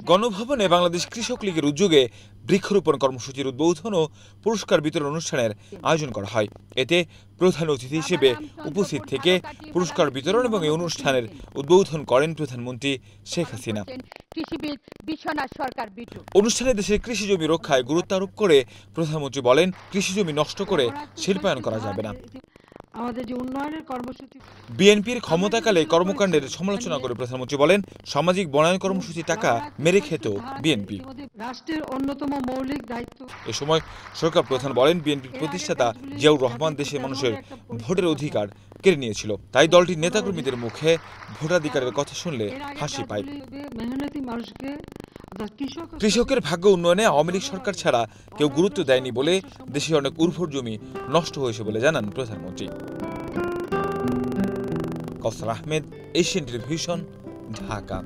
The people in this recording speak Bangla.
গণভবনে বাংলাদেশ কৃষক লীগের উদ্যোগে বৃক্ষরোপণ কর্মসূচির উদ্বোধন ও পুরস্কার বিতরণ অনুষ্ঠানের আয়োজন করা হয়। এতে প্রধান অতিথি হিসেবে উপস্থিত থেকে পুরস্কার বিতরণ এবং এই অনুষ্ঠানের উদ্বোধন করেন প্রধানমন্ত্রী শেখ হাসিনা। অনুষ্ঠানে দেশের কৃষি জমি রক্ষায় গুরুত্ব আরোপ করে প্রধানমন্ত্রী বলেন, কৃষি জমি নষ্ট করে শিল্পায়ন করা যাবে না। আমাদের যে উন্নয়নের কর্মসূচি বিএনপির ক্ষমতাকালে কর্মকাণ্ডের সমালোচনা করে প্রধানমন্ত্রী বলেন, সামাজিক বনায়ন কর্মসূচি টাকা মেরে খেত বিএনপি। রাষ্ট্রের অন্যতম মৌলিক দায়িত্ব। এ সময় সরকার প্রধান বলেন, বিএনপির প্রতিষ্ঠাতা জিয়াউর রহমান দেশের মানুষের ভোটের অধিকার কেড়ে নিয়েছিল, তাই দলটির নেতাকর্মীদের মুখে ভোটাধিকারের কথা শুনলে হাসি পায়। কৃষকের ভাগ্য উন্নয়নে আওয়ামী লীগ সরকার ছাড়া কেউ গুরুত্ব দেয়নি বলে দেশে অনেক উর্বর জমি নষ্ট হয়েছে বলে জানান প্রধানমন্ত্রী। কাউসার আহমেদ, এশিয়ান টেলিভিশন, ঢাকা।